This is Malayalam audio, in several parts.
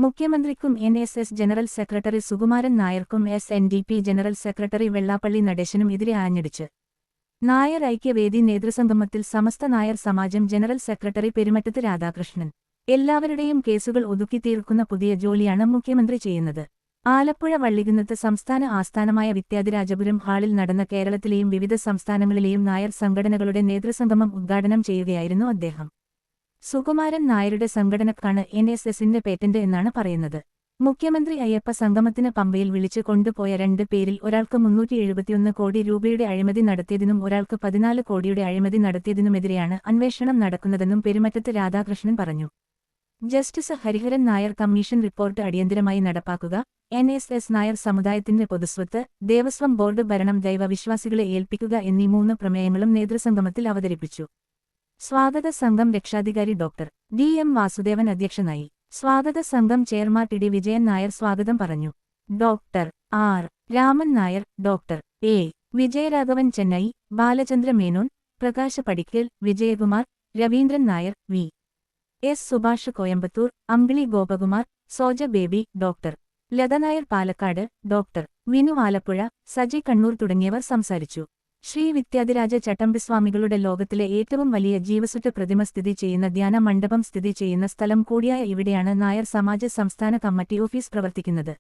മുഖ്യമന്ത്രിക്കും NSS ജനറൽ സെക്രട്ടറി സുകുമാരൻ നായർക്കും SNDP ജനറൽ സെക്രട്ടറി വെള്ളാപ്പള്ളി നടേശനും എതിരെ ആഞ്ഞടിച്ച് നായർ ഐക്യവേദി നേതൃസംഗമത്തിൽ സമസ്ത നായർ സമാജം ജനറൽ സെക്രട്ടറി പെരുമറ്റത്ത് രാധാകൃഷ്ണൻ. എല്ലാവരുടെയും കേസുകൾ ഒതുക്കിത്തീർക്കുന്ന പുതിയ ജോലിയാണ് മുഖ്യമന്ത്രി ചെയ്യുന്നത്. ആലപ്പുഴ വള്ളികുന്നത്ത് സംസ്ഥാന ആസ്ഥാനമായ വിദ്യാധിരാജപുരം ഹാളിൽ നടന്ന കേരളത്തിലെയും വിവിധ സംസ്ഥാനങ്ങളിലെയും നായർ സംഘടനകളുടെ നേതൃസംഗമം ഉദ്ഘാടനം ചെയ്യുകയായിരുന്നു അദ്ദേഹം. സുകുമാരൻ നായരുടെ സംഘടനക്കാണ് NSSന്റെ പേറ്റന്റ് എന്നാണ് പറയുന്നത്. മുഖ്യമന്ത്രി അയ്യപ്പ സംഗമത്തിന് പമ്പയിൽ വിളിച്ചു കൊണ്ടുപോയ 2 പേരിൽ ഒരാൾക്ക് 371 കോടി രൂപയുടെ അഴിമതി നടത്തിയതിനും ഒരാൾക്ക് 14 കോടിയുടെ അഴിമതി നടത്തിയതിനുമെതിരെയാണ് അന്വേഷണം നടക്കുന്നതെന്നും പെരുമറ്റത്ത് രാധാകൃഷ്ണൻ പറഞ്ഞു. Justice Hariharan Nair commission report അടിയന്തരമായി നടപ്പാക്കുക, NSS നായർ സമുദായത്തിന്റെ പൊതുസ്വത്ത്, ദേവസ്വം ബോർഡ് ഭരണം ദൈവവിശ്വാസികളെ ഏൽപ്പിക്കുക എന്നീ 3 പ്രമേയങ്ങളും നേതൃസംഗമത്തിൽ അവതരിപ്പിച്ചു. സ്വാഗത സംഘം രക്ഷാധികാരി ഡോക്ടർ DM വാസുദേവൻ അധ്യക്ഷനായി. സ്വാഗത സംഘം ചെയർമാൻ ടി വിജയൻ നായർ സ്വാഗതം പറഞ്ഞു. Doctor R Raman Nair, doctor A Vijayaraghavan Chennai, Balachandra Menon, Prakash Padickal, Vijayakumar, Raveendran Nair, V.S. Subhash Coimbatore, Ambili Gopakumar, Soja Baby, doctor Latha Nair Palakkad, doctor Vinu Alappuzha, Saji Kannur തുടങ്ങിയവർ സംസാരിച്ചു. ശ്രീ വിദ്യാധിരാജ ചട്ടമ്പിസ്വാമികളുടെ ലോകത്തിലെ ഏറ്റവും വലിയ ജീവസുറ്റ പ്രതിമ സ്ഥിതി ചെയ്യുന്ന ധ്യാന മണ്ഡപം സ്ഥിതി ചെയ്യുന്ന സ്ഥലം കൂടിയായ ഇവിടെയാണ് നായർ സമാജ സംസ്ഥാന കമ്മിറ്റി ഓഫീസ് പ്രവർത്തിക്കുന്നത്.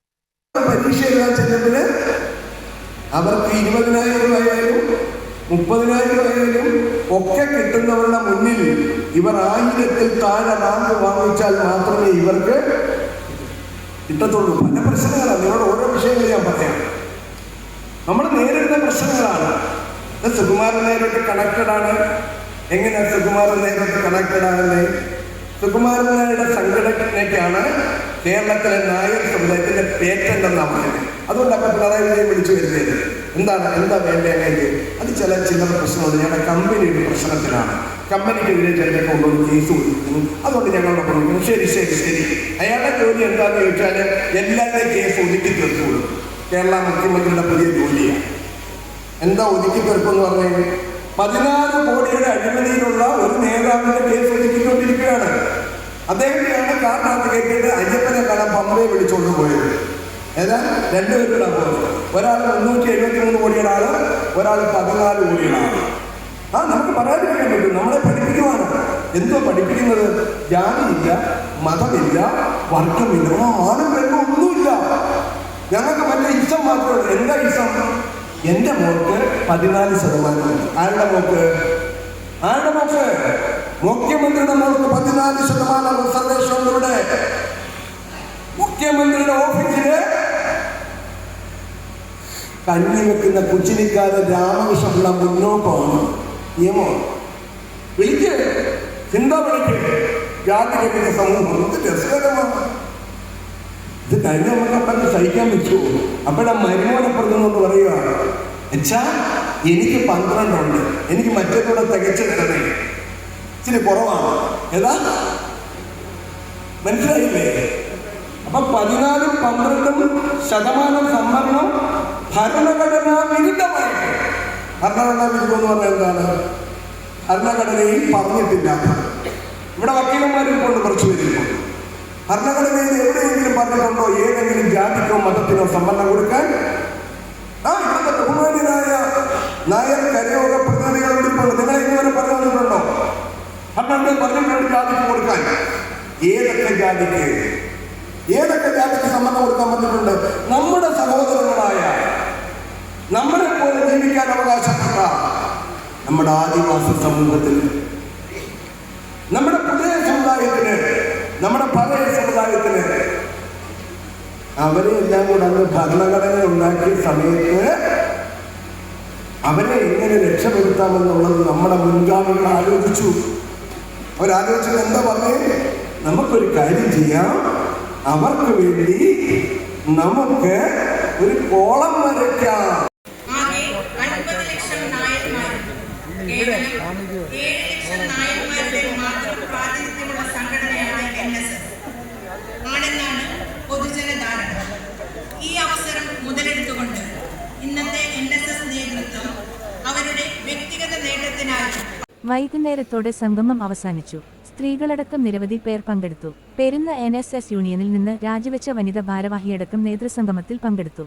അവർക്ക് 20,000 ആയാലും 30,000 ആയാലും ഒക്കെ കിട്ടുന്നവരുടെ മുന്നിൽ ഇവർ 1000-ൽ താഴെ റാങ്ക് വാങ്ങിച്ചാൽ മാത്രമേ ഇവർക്ക് കിട്ടത്തുള്ളൂ. പല പ്രശ്നങ്ങളാണ്. നിങ്ങളുടെ ഓരോ വിഷയങ്ങൾ ഞാൻ പറയാം. നമ്മൾ നേരിടുന്ന പ്രശ്നങ്ങളാണ്. സുകുമാരൻ നായരോട്ട് കണക്റ്റഡ് ആണ്. എങ്ങനെ സുകുമാരൻ നായരോട്ട് കണക്റ്റഡ് ആണെന്ന്? സുകുമാരൻ നായരുടെ സംഘടനയ്ക്കാണ് കേരളത്തിലെ നായർ സമുദായത്തിന്റെ പേറ്റന്റ് എന്നാണ് പറയുന്നത്. അതുകൊണ്ടൊക്കെ പിണറായി വിജയൻ വിളിച്ചു വരുന്നത് എന്താ വേണ്ടതെങ്കിൽ അത് ചില പ്രശ്നമുണ്ട്. ഞങ്ങളുടെ കമ്പനിയുടെ പ്രശ്നത്തിലാണ്, കമ്പനിക്കെതിരെ ചിലരൊക്കെ കൊണ്ടുവന്ന് കേസ് കൊടുക്കുന്നു, അതുകൊണ്ട് ഞങ്ങളുടെ പറഞ്ഞു ശരി. അയാളുടെ ജോലി എന്താണെന്ന് ചോദിച്ചാൽ എല്ലാവരുടെയും കേസ് ഒതുക്കി തീർക്കുള്ളൂ. കേരള മുഖ്യമന്ത്രിയുടെ പുതിയ ജോലിയാണ്. എന്താ ഒതുക്കി തീർപ്പെന്ന് പറഞ്ഞാൽ 14 കോടിയുടെ അഴിമതിയിലുള്ള ഒരു നേതാവിന്റെ കേസ് ഒതുക്കിക്കൊണ്ടിരിക്കുകയാണ്. അദ്ദേഹത്തെയാണ് കാറിനകത്ത് കയറ്റിയിട്ട് അയ്യപ്പനെ കാണാൻ പമ്പയെ വിളിച്ചുകൊണ്ട് പോയത്. ഏതാ 2 പേരുടെ പോകുന്നത്. ഒരാൾ 373 കോടിയുടെ ആള്, ഒരാൾ 14 കോടിയുടെ ആള്. നമുക്ക് പറയാതിരിക്കാൻ പറ്റും. നമ്മളെ പഠിപ്പിക്കുവാണ്. എന്തോ പഠിപ്പിക്കുന്നത്? ജാതിയില്ല, മതമില്ല, വർഗമില്ല, ആണും പെണ്ണും ഒന്നുമില്ല. ഞങ്ങൾക്ക് മറ്റേ ഇഷ്ടം മാത്രമേ ഉള്ളൂ. എന്താ ഇഷ്ടം? എന്റെ മോൾക്ക് 14%. ആരുടെ മോക്ക്? മുഖ്യമന്ത്രിയുടെ മോൾക്ക് 14% റിസർവേഷനിലൂടെ മുഖ്യമന്ത്രിയുടെ ഓഫീസില് കഞ്ഞി വെക്കുന്ന കുച്ചിനിക്കാരൻ രാമകൃഷ്ണപിള്ള മുന്നോക്കമാണ് നിയമം. വിളിക്ക്, ചിന്ത വിളിക്ക്. ജാതികത്തിന്റെ സമൂഹം ഇത് രസകരമാണ്. ഇത് കഴിഞ്ഞ നമുക്ക് സഹിക്കാൻ പറ്റുമോ? അപ്പോഴാ മരുമോനപ്പുറത്തുനിന്ന് പറയുകയാണ്, എച്ചാ എനിക്ക് 12 ഉണ്ട്, എനിക്ക് മറ്റേതോടെ തികച്ചു തരണേ, ഇച്ചിരി കുറവാണ്. ഏതാ മനസ്സിലായില്ലേ? അപ്പൊ 14-12% സംവരണം ഭരണഘടനാ വിരുദ്ധമായിട്ട്. ഭരണഘടനാ വിരുദ്ധം എന്ന് പറഞ്ഞാൽ എന്താണ്? ഭരണഘടനയിൽ പറഞ്ഞിട്ടില്ല. ഇവിടെ വക്കീലന്മാരിപ്പോൾ കുറച്ച് പേരിപ്പോൾ ഭരണഘടനയിൽ എവിടെയെങ്കിലും പറഞ്ഞിട്ടുണ്ടോ ഏതെങ്കിലും ജാതിക്കോ മതത്തിനോ സംവരണം കൊടുക്കാൻ? ഇവിടുത്തെ ബഹുമാന്യരായ നായർ കരയോഗ പ്രതിനിധികളോട് ഇപ്പോൾ നിങ്ങളെ ഇതുവരെ പറഞ്ഞു തന്നിട്ടുണ്ടോ? പറഞ്ഞിട്ടുണ്ട് ജാതിക്ക് കൊടുക്കാൻ. ഏതൊക്കെ ജാതിക്ക് സംവരണം കൊടുക്കാൻ പറഞ്ഞിട്ടുണ്ട്? നമ്മുടെ സഹോദരങ്ങളായ, നമ്മളെ പോലെ ജീവിക്കാൻ അവകാശപ്പെട്ട നമ്മുടെ ആദിവാസി സമൂഹത്തിന്, നമ്മുടെ പുതിയ സമുദായത്തിന്, നമ്മുടെ പഴയ സമുദായത്തിന്, അവരെ എല്ലാം കൂടെ അന്ന് ഭരണഘടന ഉണ്ടാക്കിയ സമയത്ത് അവരെ എങ്ങനെ രക്ഷപ്പെടുത്താമെന്നുള്ളത് നമ്മുടെ മുൻഗാമികൾ ആലോചിച്ചു. അവരാലോചിച്ചത് എന്താ പറഞ്ഞേ? നമുക്കൊരു കാര്യം ചെയ്യാം, അവർക്ക് വേണ്ടി നമുക്ക് ഒരു കോളം വരയ്ക്കാം. ഈ അവസരം മുതലെടുത്തുകൊണ്ട് ഇന്നത്തെ NSS നേതൃത്വം അവരുടെ വ്യക്തിഗത നേട്ടത്തിനായി വൈകുന്നേരത്തോടെ സംഗമം അവസാനിച്ചു. സ്ത്രീകളടക്കം നിരവധി പേർ പങ്കെടുത്തു. പെരുന്ന NSS യൂണിയനിൽ നിന്ന് രാജിവെച്ച വനിത ഭാരവാഹിയടക്കം നേതൃസംഗമത്തിൽ പങ്കെടുത്തു.